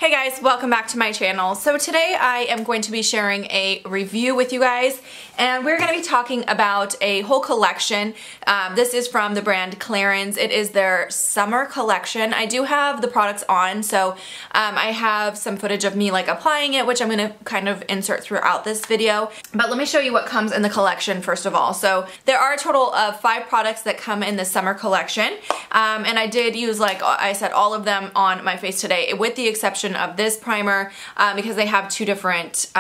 Hey guys, welcome back to my channel. So today I am going to be sharing a review with you guys, and we're going to be talking about a whole collection. This is from the brand Clarins. It is their summer collection. I do have the products on, so I have some footage of me like applying it, which I'm going to kind of insert throughout this video. But let me show you what comes in the collection first of all. So there are a total of 5 products that come in the summer collection, and I did use, like I said, all of them on my face today, with the exception of this primer, because they have 2 different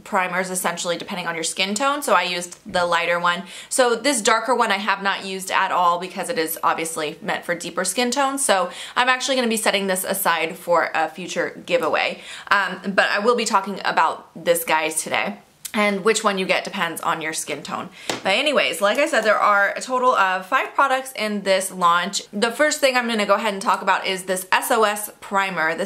primers essentially depending on your skin tone. So I used the lighter one. So this darker one I have not used at all because it is obviously meant for deeper skin tones. So I'm actually going to be setting this aside for a future giveaway. But I will be talking about this, guys, today. And which one you get depends on your skin tone. But anyways, like I said, there are a total of 5 products in this launch. The first thing I'm gonna go ahead and talk about is this SOS primer.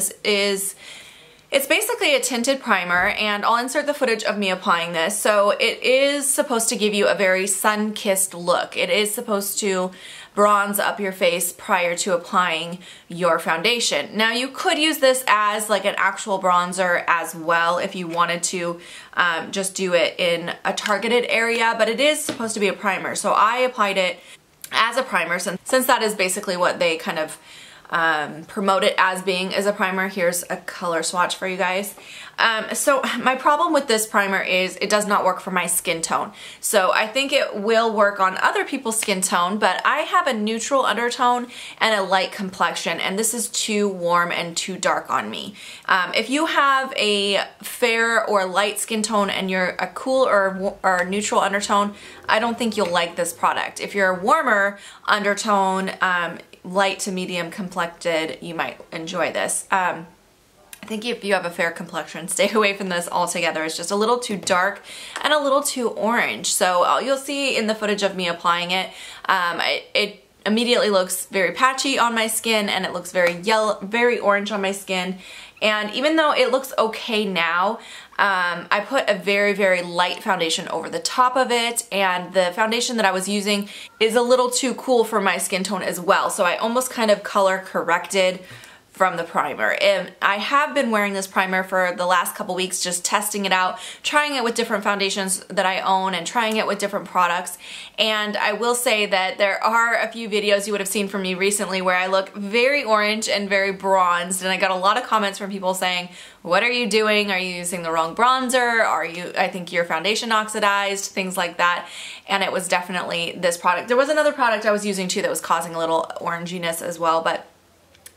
It's basically a tinted primer, and I'll insert the footage of me applying this. So it is supposed to give you a very sun-kissed look. It is supposed to bronze up your face prior to applying your foundation. Now you could use this as like an actual bronzer as well if you wanted to just do it in a targeted area, but it is supposed to be a primer. So I applied it as a primer since that is basically what they kind of promote it as being, as a primer. Here's a color swatch for you guys. So my problem with this primer is it does not work for my skin tone. So I think it will work on other people's skin tone, but I have a neutral undertone and a light complexion, and this is too warm and too dark on me. If you have a fair or light skin tone and you're a cool or neutral undertone, I don't think you'll like this product. If you're a warmer undertone, light to medium complected, you might enjoy this. I think if you have a fair complexion, stay away from this altogether. It's just a little too dark and a little too orange. So you'll see in the footage of me applying it, it immediately looks very patchy on my skin, and it looks very yellow, very orange on my skin. And even though it looks okay now, I put a very, very light foundation over the top of it, and the foundation that I was using is a little too cool for my skin tone as well. So I almost kind of color corrected from the primer. And I have been wearing this primer for the last couple weeks, just testing it out, trying it with different foundations that I own and trying it with different products. And I will say that there are a few videos you would have seen from me recently where I look very orange and very bronzed, and I got a lot of comments from people saying, what are you doing? Are you using the wrong bronzer? I think your foundation oxidized, things like that. And it was definitely this product. There was another product I was using too that was causing a little oranginess as well, but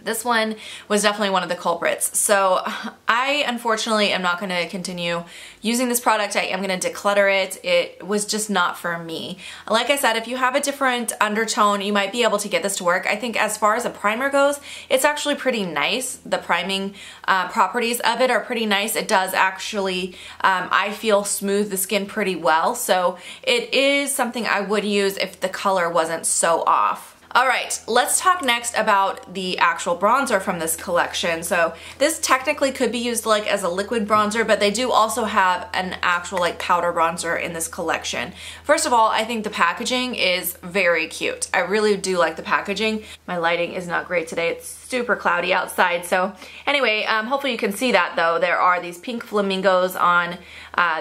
this one was definitely one of the culprits. So I unfortunately am not going to continue using this product. I am going to declutter it. It was just not for me. Like I said, if you have a different undertone, you might be able to get this to work. I think as far as a primer goes, it's actually pretty nice. The priming properties of it are pretty nice. It does actually, I feel, smooth the skin pretty well. So it is something I would use if the color wasn't so off. Alright, let's talk next about the actual bronzer from this collection. So this technically could be used like as a liquid bronzer, but they do also have an actual like powder bronzer in this collection. First of all, I think the packaging is very cute. I really do like the packaging. My lighting is not great today. It's super cloudy outside. So anyway, hopefully you can see that though. There are these pink flamingos on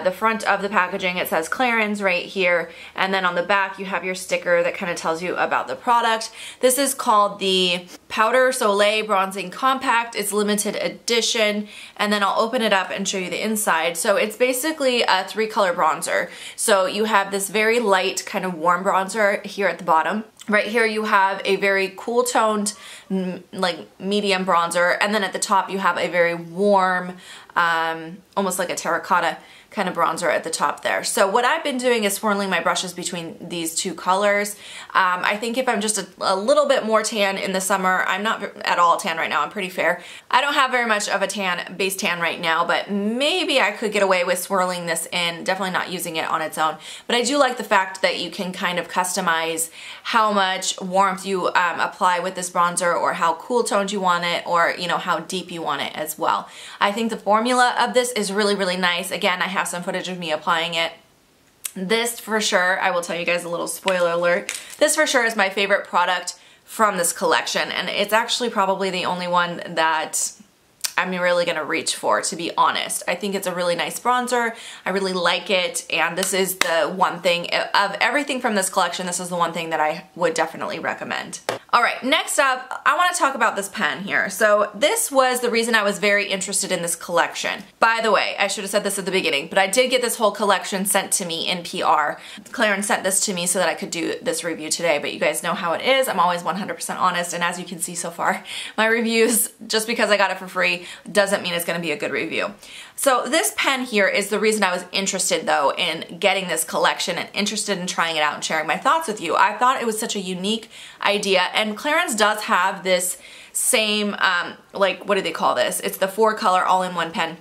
the front of the packaging. It says Clarins right here, and then on the back you have your sticker that kind of tells you about the product. This is called the Powder Soleil Bronzing Compact. It's limited edition, and then I'll open it up and show you the inside. So it's basically a 3-color bronzer. So you have this very light kind of warm bronzer here at the bottom. Right here you have a very cool toned like medium bronzer, and then at the top you have a very warm, almost like a terracotta kind of bronzer at the top there. So what I've been doing is swirling my brushes between these 2 colors. I think if I'm just a little bit more tan in the summer, I'm not at all tan right now, I'm pretty fair. I don't have very much of a base tan right now, but maybe I could get away with swirling this in, definitely not using it on its own. But I do like the fact that you can kind of customize how much warmth you apply with this bronzer, or how cool toned you want it, or you know, how deep you want it as well. I think the formula of this is really, really nice. Again, I have some footage of me applying it. This for sure, I will tell you guys a little spoiler alert, this for sure is my favorite product from this collection, and it's actually probably the only one that I'm really gonna reach for, to be honest. I think it's a really nice bronzer. I really like it, and this is the one thing, of everything from this collection, this is the one thing that I would definitely recommend. All right, next up, I wanna talk about this pen here. So this was the reason I was very interested in this collection. By the way, I should have said this at the beginning, but I did get this whole collection sent to me in PR. Clarins sent this to me so that I could do this review today, but you guys know how it is. I'm always 100% honest, and as you can see so far, my reviews, just because I got it for free, doesn't mean it's gonna be a good review. So this pen here is the reason I was interested though in getting this collection and interested in trying it out and sharing my thoughts with you. I thought it was such a unique idea, and Clarins does have this same, like, what do they call this? It's the 4-color all-in-one pen.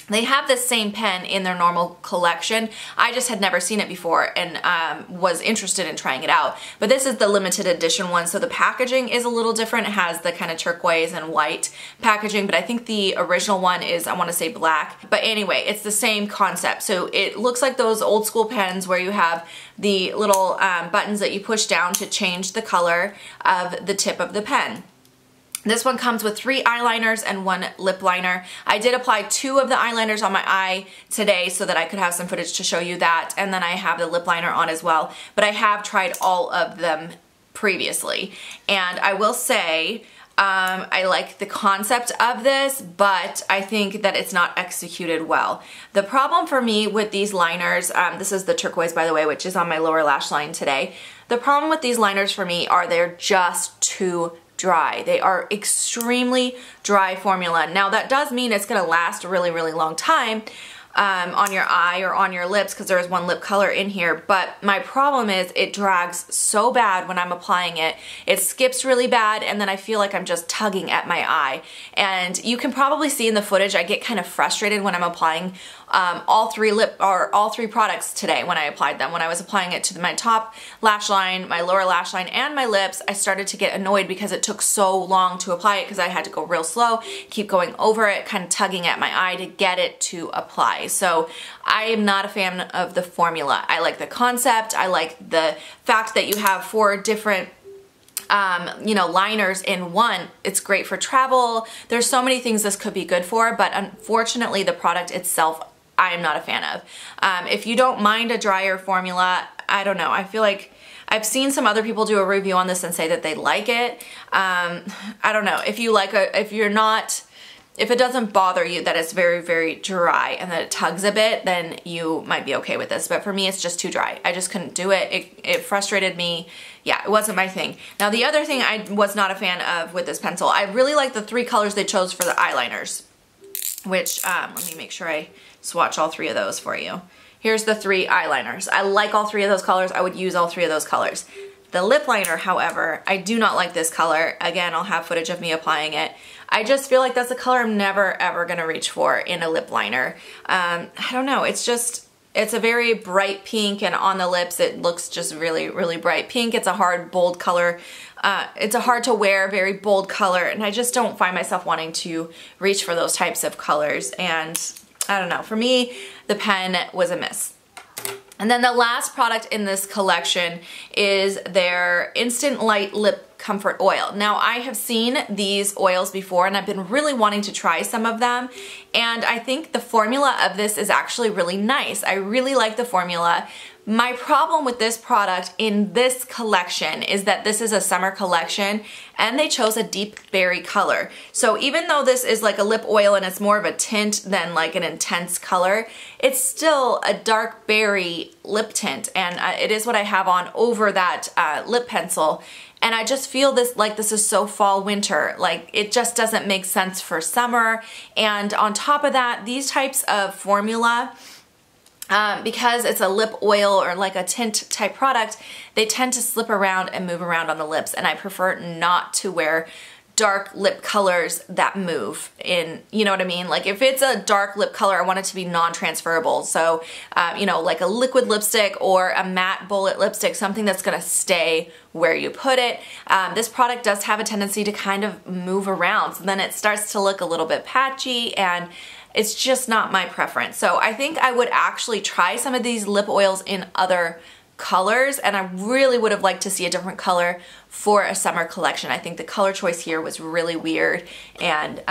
They have this same pen in their normal collection. I just had never seen it before and was interested in trying it out. But this is the limited edition one, so the packaging is a little different. It has the kind of turquoise and white packaging, but I think the original one is, I want to say, black. But anyway, it's the same concept. So it looks like those old school pens where you have the little buttons that you push down to change the color of the tip of the pen. This one comes with 3 eyeliners and 1 lip liner. I did apply 2 of the eyeliners on my eye today so that I could have some footage to show you that, and then I have the lip liner on as well, but I have tried all of them previously. And I will say, I like the concept of this, but I think that it's not executed well. The problem for me with these liners, this is the turquoise, by the way, which is on my lower lash line today. The problem with these liners for me are they're just too dry. They are extremely dry formula. Now that does mean it's gonna last a really, really long time on your eye or on your lips, because there is 1 lip color in here, but my problem is it drags so bad when I'm applying it. It skips really bad, and then I feel like I'm just tugging at my eye. And you can probably see in the footage I get kind of frustrated when I'm applying all 3 products today when I applied them. When I was applying it to my top lash line, my lower lash line, and my lips, I started to get annoyed because it took so long to apply it, because I had to go real slow, keep going over it, kind of tugging at my eye to get it to apply. So I am not a fan of the formula. I like the concept. I like the fact that you have 4 different you know, liners in one. It's great for travel. There's so many things this could be good for, but unfortunately the product itself I am not a fan of. If you don't mind a drier formula, I don't know. I feel like I've seen some other people do a review on this and say that they like it. I don't know. If you like if it doesn't bother you that it's very, very dry and that it tugs a bit, then you might be okay with this. But for me, it's just too dry. I just couldn't do it. It frustrated me. Yeah, it wasn't my thing. Now, the other thing I was not a fan of with this pencil, I really like the 3 colors they chose for the eyeliners, which, let me make sure I swatch all 3 of those for you. Here's the 3 eyeliners. I like all 3 of those colors. I would use all 3 of those colors. The lip liner, however, I do not like this color. Again, I'll have footage of me applying it. I just feel like that's a color I'm never ever gonna reach for in a lip liner. I don't know, it's a very bright pink, and on the lips it looks just really, really bright pink. It's a hard, bold color. It's a hard to wear, very bold color, and I just don't find myself wanting to reach for those types of colors. And I don't know, for me, the pen was a miss. And then the last product in this collection is their Instant Light Lip Comfort Oil. Now, I have seen these oils before, and I've been really wanting to try some of them, and I think the formula of this is actually really nice. I really like the formula. My problem with this product in this collection is that this is a summer collection and they chose a deep berry color. So even though this is like a lip oil and it's more of a tint than like an intense color, it's still a dark berry lip tint, and it is what I have on over that lip pencil. And I just feel this is so fall winter. Like, it just doesn't make sense for summer. And on top of that, these types of formula, because it's a lip oil or like a tint type product, they tend to slip around and move around on the lips, and I prefer not to wear dark lip colors that move in, you know what I mean? Like, if it's a dark lip color, I want it to be non-transferable. So, you know, like a liquid lipstick or a matte bullet lipstick, something that's gonna stay where you put it. This product does have a tendency to kind of move around, so then it starts to look a little bit patchy, and it's just not my preference. So I think I would actually try some of these lip oils in other colors, and I really would have liked to see a different color for a summer collection. I think the color choice here was really weird, and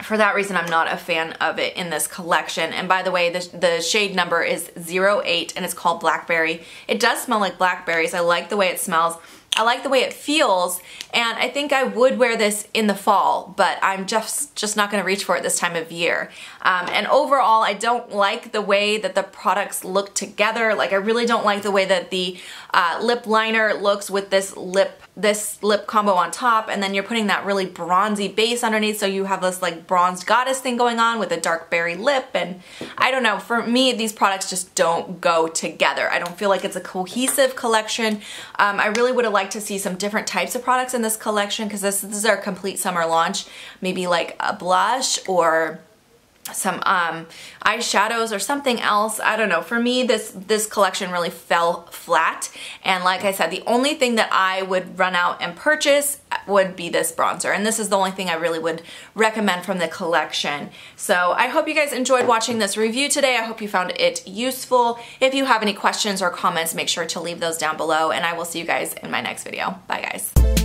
for that reason, I'm not a fan of it in this collection. And by the way, the shade number is 08 and it's called Blackberry. It does smell like blackberries. I like the way it smells. I like the way it feels, and I think I would wear this in the fall, but I'm just not going to reach for it this time of year. And overall, I don't like the way that the products look together. Like, I really don't like the way that the lip liner looks with this lip combo on top, and then you're putting that really bronzy base underneath, so you have this like bronzed goddess thing going on with a dark berry lip. And I don't know, for me, these products just don't go together. I don't feel like it's a cohesive collection. I really would have liked to see some different types of products in this collection, because this is our complete summer launch. Maybe like a blush or some eyeshadows or something else. I don't know. For me, this collection really fell flat, and like I said, the only thing that I would run out and purchase would be this bronzer, and this is the only thing I really would recommend from the collection. So I hope you guys enjoyed watching this review today. I hope you found it useful. If you have any questions or comments, make sure to leave those down below, and I will see you guys in my next video. Bye guys.